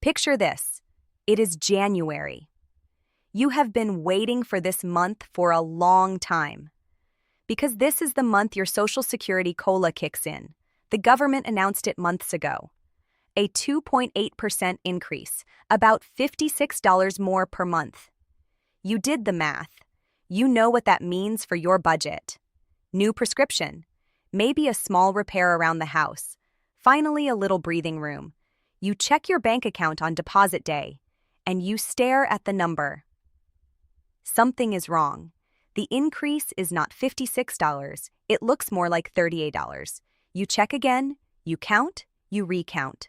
Picture this. It is January. You have been waiting for this month for a long time. Because this is the month your Social Security COLA kicks in. The government announced it months ago. A 2.8% increase, about $56 more per month. You did the math. You know what that means for your budget. New prescription. Maybe a small repair around the house. Finally, a little breathing room. You check your bank account on deposit day, and you stare at the number. Something is wrong. The increase is not $56. It looks more like $38. You check again, you count, you recount.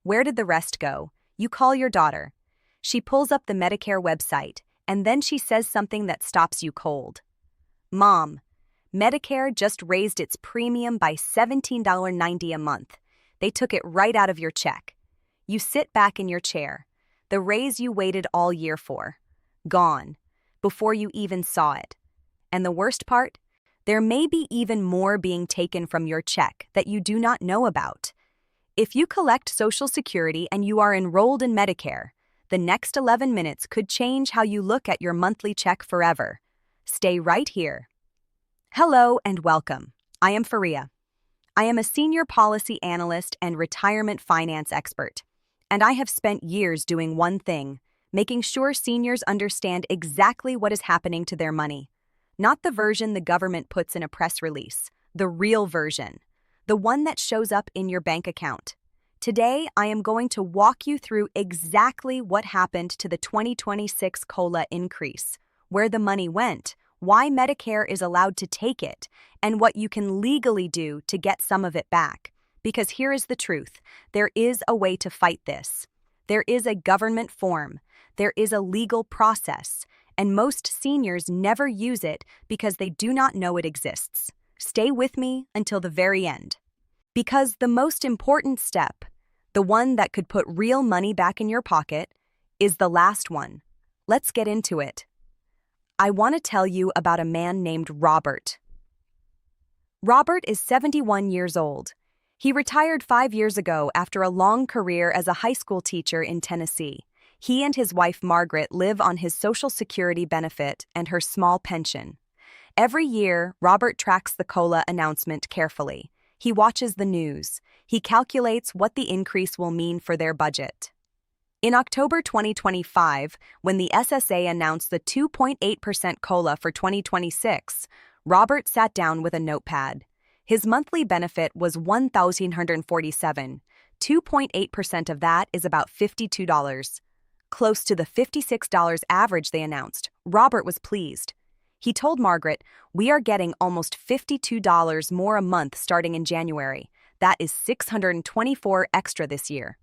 Where did the rest go? You call your daughter. She pulls up the Medicare website, and then she says something that stops you cold. Mom, Medicare just raised its premium by $17.90 a month. They took it right out of your check. You sit back in your chair. The raise you waited all year for. Gone. Before you even saw it. And the worst part? There may be even more being taken from your check that you do not know about. If you collect Social Security and you are enrolled in Medicare, the next 11 minutes could change how you look at your monthly check forever. Stay right here. Hello and welcome. I am Faria. I am a senior policy analyst and retirement finance expert. And I have spent years doing one thing, making sure seniors understand exactly what is happening to their money. Not the version the government puts in a press release, the real version, the one that shows up in your bank account. Today, I am going to walk you through exactly what happened to the 2026 COLA increase, where the money went, why Medicare is allowed to take it, and what you can legally do to get some of it back. Because here is the truth. There is a way to fight this. There is a government form. There is a legal process. And most seniors never use it because they do not know it exists. Stay with me until the very end. Because the most important step, the one that could put real money back in your pocket, is the last one. Let's get into it. I want to tell you about a man named Robert. Robert is 71 years old. He retired 5 years ago after a long career as a high school teacher in Tennessee. He and his wife Margaret live on his Social Security benefit and her small pension. Every year, Robert tracks the COLA announcement carefully. He watches the news. He calculates what the increase will mean for their budget. In October 2025, when the SSA announced the 2.8% COLA for 2026, Robert sat down with a notepad. His monthly benefit was $1,147. 2.8% of that is about $52. Close to the $56 average they announced, Robert was pleased. He told Margaret, "We are getting almost $52 more a month starting in January. That is $624 extra this year."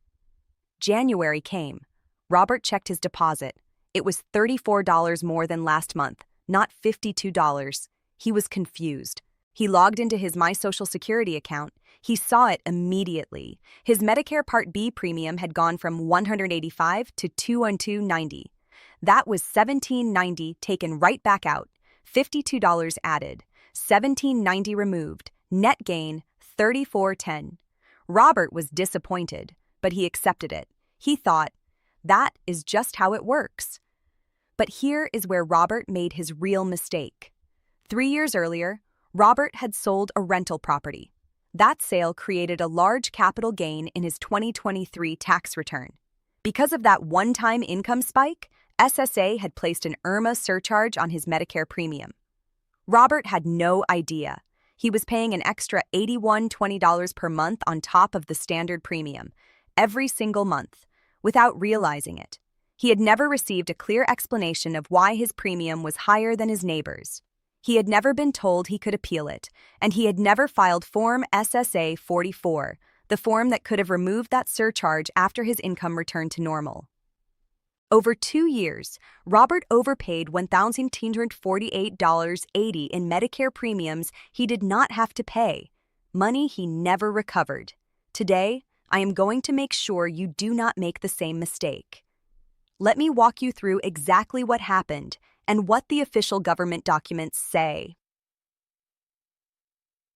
January came. Robert checked his deposit. It was $34 more than last month, not $52. He was confused. He logged into his My Social Security account. He saw it immediately. His Medicare Part B premium had gone from $185 to $212.90. That was $17.90 taken right back out, $52 added, $17.90 removed, net gain $34.10. Robert was disappointed, but he accepted it. He thought, that is just how it works. But here is where Robert made his real mistake. 3 years earlier, Robert had sold a rental property. That sale created a large capital gain in his 2023 tax return. Because of that one-time income spike, SSA had placed an IRMAA surcharge on his Medicare premium. Robert had no idea. He was paying an extra $81.20 per month on top of the standard premium, every single month, without realizing it. He had never received a clear explanation of why his premium was higher than his neighbors. He had never been told he could appeal it, and he had never filed Form SSA 44, the form that could have removed that surcharge after his income returned to normal. Over 2 years, Robert overpaid $1,248.80 in Medicare premiums he did not have to pay, money he never recovered. Today, I am going to make sure you do not make the same mistake. Let me walk you through exactly what happened and what the official government documents say.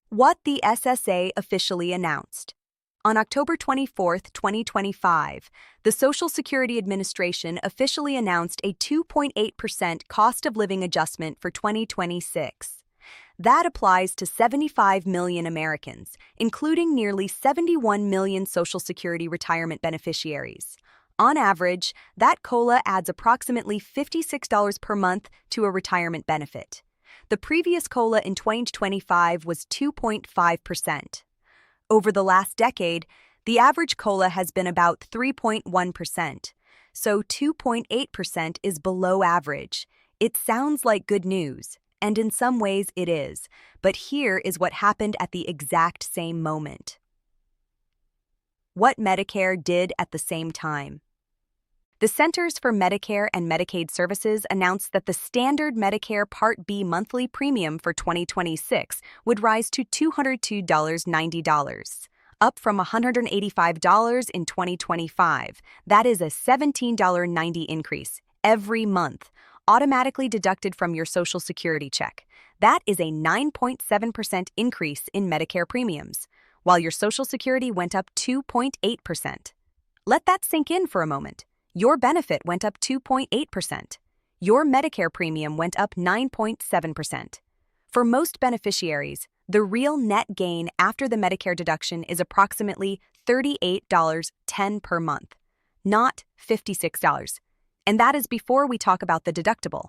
What the SSA officially announced. On October 24, 2025, the Social Security Administration officially announced a 2.8% cost of living adjustment for 2026. That applies to 75 million Americans, including nearly 71 million Social Security retirement beneficiaries. On average, that COLA adds approximately $56 per month to a retirement benefit. The previous COLA in 2025 was 2.5%. Over the last decade, the average COLA has been about 3.1%, so 2.8% is below average. It sounds like good news, and in some ways it is, but here is what happened at the exact same moment. What Medicare did at the same time. The Centers for Medicare and Medicaid Services announced that the standard Medicare Part B monthly premium for 2026 would rise to $202.90, up from $185 in 2025. That is a $17.90 increase every month, automatically deducted from your Social Security check. That is a 9.7% increase in Medicare premiums, while your Social Security went up 2.8%. Let that sink in for a moment. Your benefit went up 2.8%. Your Medicare premium went up 9.7%. For most beneficiaries, the real net gain after the Medicare deduction is approximately $38.10 per month, not $56. And that is before we talk about the deductible.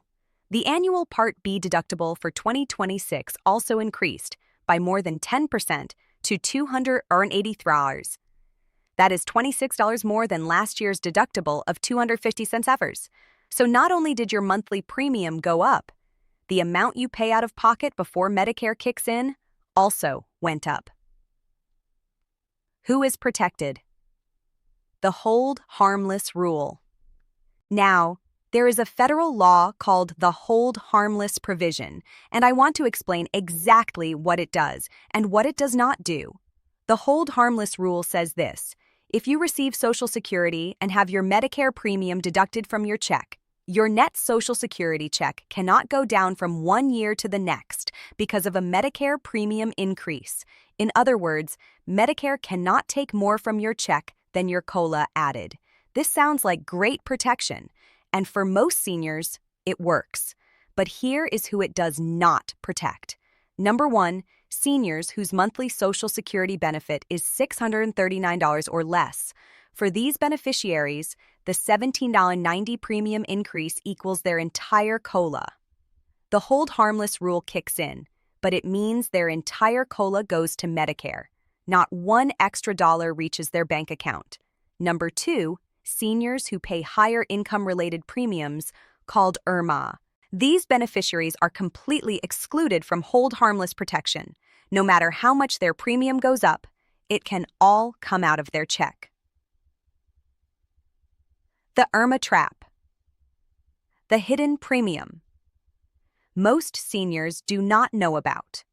The annual Part B deductible for 2026 also increased by more than 10% to $283. That is $26 more than last year's deductible of $250. So not only did your monthly premium go up, the amount you pay out of pocket before Medicare kicks in also went up. Who is protected? The Hold Harmless rule. Now, there is a federal law called the Hold Harmless provision, and I want to explain exactly what it does and what it does not do. The Hold Harmless rule says this: if you receive Social Security and have your Medicare premium deducted from your check, your net Social Security check cannot go down from 1 year to the next because of a Medicare premium increase. In other words, Medicare cannot take more from your check than your COLA added. This sounds like great protection, and for most seniors, it works. But here is who it does not protect. Number 1, seniors whose monthly Social Security benefit is $639 or less. For these beneficiaries, the $17.90 premium increase equals their entire COLA. The Hold Harmless rule kicks in, but it means their entire COLA goes to Medicare. Not one extra dollar reaches their bank account. Number 2, seniors who pay higher income-related premiums, called IRMAA. These beneficiaries are completely excluded from Hold Harmless protection. No matter how much their premium goes up, it can all come out of their check. The IRMAA trap. The hidden premium. Most seniors do not know about.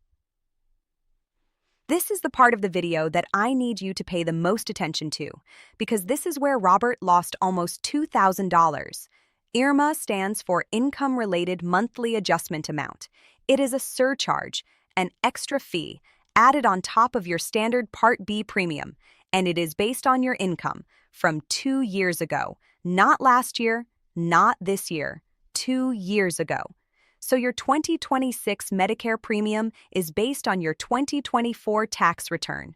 This is the part of the video that I need you to pay the most attention to, because this is where Robert lost almost $2,000. IRMAA stands for Income-Related Monthly Adjustment Amount. It is a surcharge, an extra fee, added on top of your standard Part B premium, and it is based on your income from 2 years ago. Not last year, not this year, 2 years ago. So your 2026 Medicare premium is based on your 2024 tax return.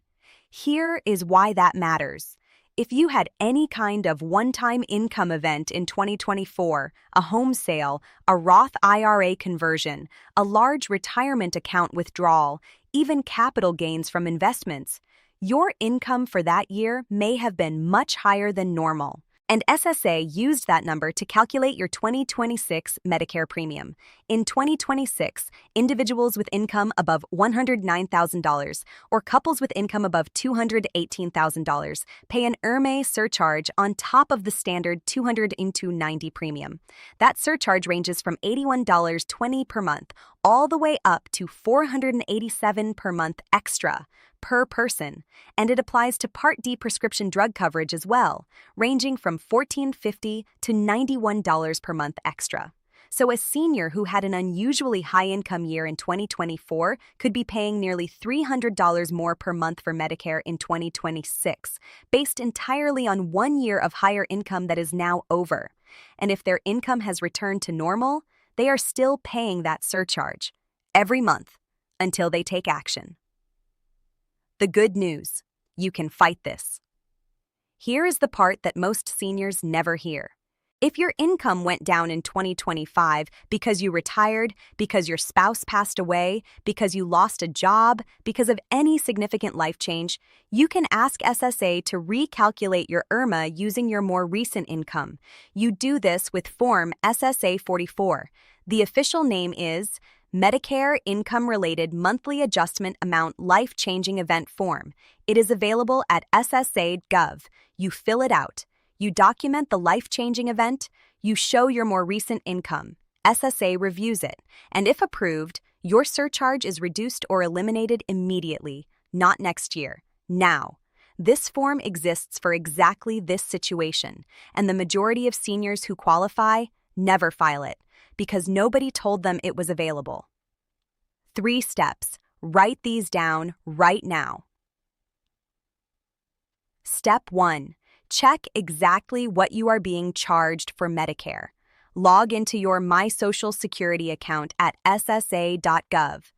Here is why that matters. If you had any kind of one-time income event in 2024, a home sale, a Roth IRA conversion, a large retirement account withdrawal, even capital gains from investments, your income for that year may have been much higher than normal. And SSA used that number to calculate your 2026 Medicare premium. In 2026, individuals with income above $109,000 or couples with income above $218,000 pay an IRMAA surcharge on top of the standard $202.90 premium. That surcharge ranges from $81.20 per month all the way up to $487 per month extra per person, and it applies to Part D prescription drug coverage as well, ranging from $14.50 to $91 per month extra. So a senior who had an unusually high income year in 2024 could be paying nearly $300 more per month for Medicare in 2026, based entirely on 1 year of higher income that is now over. And if their income has returned to normal, they are still paying that surcharge every month until they take action. The good news: you can fight this. Here is the part that most seniors never hear. If your income went down in 2025 because you retired, because your spouse passed away, because you lost a job, because of any significant life change, you can ask SSA to recalculate your IRMAA using your more recent income. You do this with Form SSA 44. The official name is Medicare Income-Related Monthly Adjustment Amount Life-Changing Event Form. It is available at SSA.gov. You fill it out. You document the life-changing event. You show your more recent income. SSA reviews it. And if approved, your surcharge is reduced or eliminated immediately, not next year, now. This form exists for exactly this situation, and the majority of seniors who qualify never file it, because nobody told them it was available. 3 steps. Write these down right now. Step 1. Check exactly what you are being charged for Medicare. Log into your My Social Security account at ssa.gov.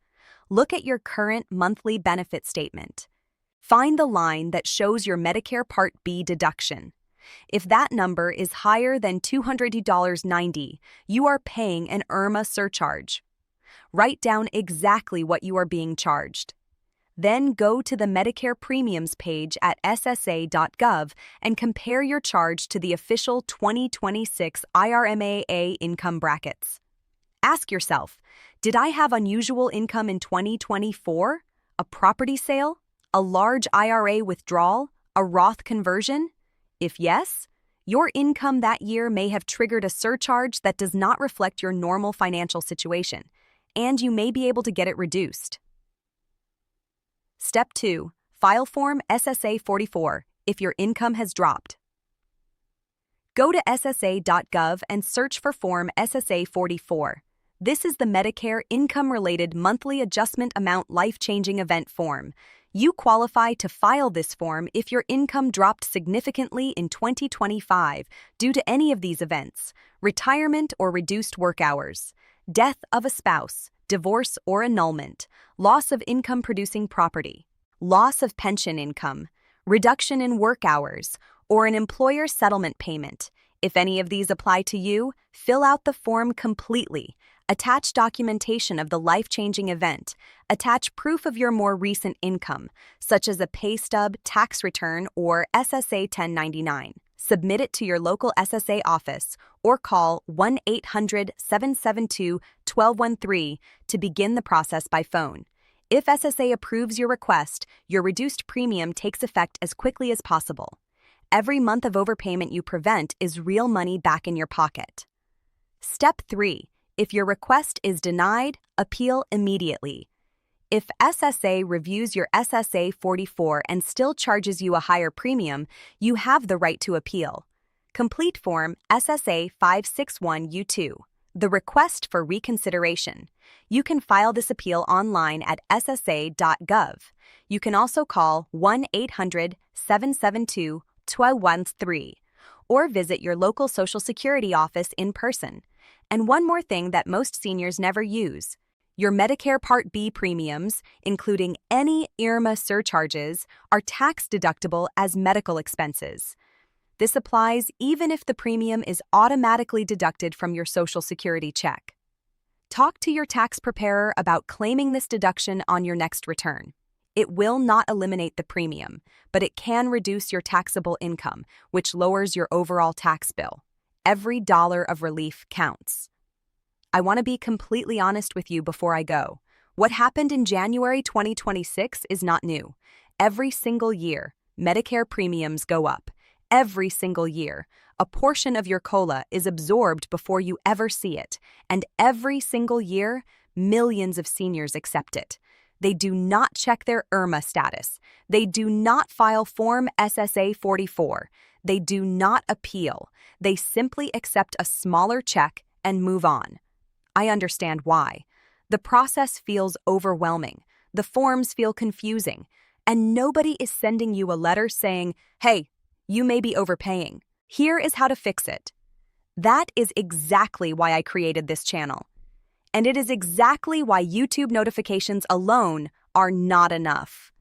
Look at your current monthly benefit statement. Find the line that shows your Medicare Part B deduction. If that number is higher than $200.90, you are paying an IRMAA surcharge. Write down exactly what you are being charged. Then go to the Medicare premiums page at ssa.gov and compare your charge to the official 2026 IRMAA income brackets. Ask yourself, did I have unusual income in 2024? A property sale? A large IRA withdrawal? A Roth conversion? If yes, your income that year may have triggered a surcharge that does not reflect your normal financial situation, and you may be able to get it reduced. Step 2. File Form SSA 44 if your income has dropped. Go to ssa.gov and search for Form SSA 44. This is the Medicare Income-Related Monthly Adjustment Amount Life-Changing Event Form. You qualify to file this form if your income dropped significantly in 2025 due to any of these events: retirement or reduced work hours, death of a spouse, divorce or annulment, loss of income-producing property, loss of pension income, reduction in work hours, or an employer settlement payment. If any of these apply to you, fill out the form completely. Attach documentation of the life-changing event. Attach proof of your more recent income, such as a pay stub, tax return, or SSA 1099. Submit it to your local SSA office or call 1-800-772-1213 to begin the process by phone. If SSA approves your request, your reduced premium takes effect as quickly as possible. Every month of overpayment you prevent is real money back in your pocket. Step 3. If your request is denied, appeal immediately. If SSA reviews your SSA 44 and still charges you a higher premium, you have the right to appeal. Complete Form SSA 561U2, the request for reconsideration. You can file this appeal online at ssa.gov. You can also call 1-800-772-1213 or visit your local Social Security office in person. And one more thing that most seniors never use: your Medicare Part B premiums, including any IRMAA surcharges, are tax-deductible as medical expenses. This applies even if the premium is automatically deducted from your Social Security check. Talk to your tax preparer about claiming this deduction on your next return. It will not eliminate the premium, but it can reduce your taxable income, which lowers your overall tax bill. Every dollar of relief counts. I want to be completely honest with you before I go. What happened in January 2026 is not new. Every single year, Medicare premiums go up. Every single year, a portion of your COLA is absorbed before you ever see it. And every single year, millions of seniors accept it. They do not check their IRMAA status. They do not file Form SSA 44. They do not appeal. They simply accept a smaller check and move on. I understand why. The process feels overwhelming, the forms feel confusing, and nobody is sending you a letter saying, "Hey, you may be overpaying. Here is how to fix it." That is exactly why I created this channel. And it is exactly why YouTube notifications alone are not enough.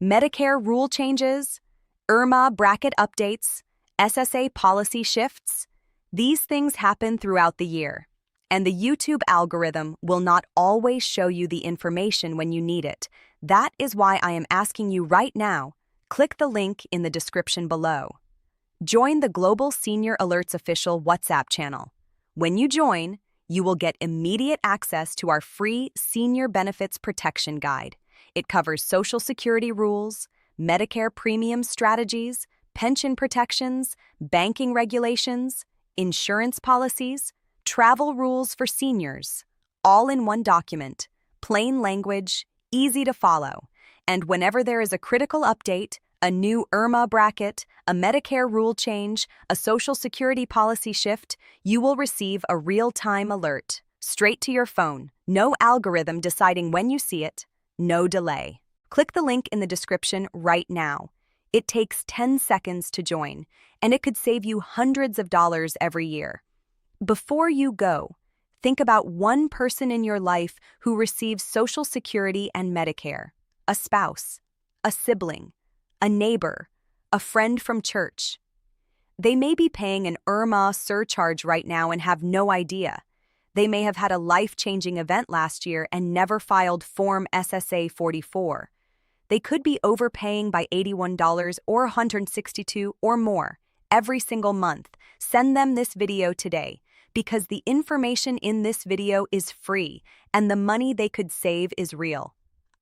Medicare rule changes, IRMAA bracket updates, SSA policy shifts, these things happen throughout the year. And the YouTube algorithm will not always show you the information when you need it. That is why I am asking you right now, click the link in the description below. Join the Global Senior Alerts official WhatsApp channel. When you join, you will get immediate access to our free Senior Benefits Protection Guide. It covers Social Security rules, Medicare premium strategies, pension protections, banking regulations, insurance policies, travel rules for seniors, all in one document, plain language, easy to follow. And whenever there is a critical update, a new IRMAA bracket, a Medicare rule change, a Social Security policy shift, you will receive a real-time alert, straight to your phone. No algorithm deciding when you see it, no delay. Click the link in the description right now. It takes 10 seconds to join, and it could save you hundreds of dollars every year. Before you go, think about one person in your life who receives Social Security and Medicare: a spouse, a sibling, a neighbor, a friend from church. They may be paying an IRMAA surcharge right now and have no idea. They may have had a life-changing event last year and never filed Form SSA 44. They could be overpaying by $81 or $162 or more every single month. Send them this video today, because the information in this video is free and the money they could save is real.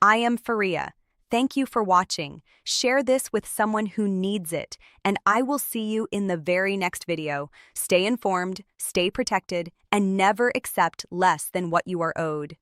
I am Faria. Thank you for watching. Share this with someone who needs it, and I will see you in the very next video. Stay informed, stay protected, and never accept less than what you are owed.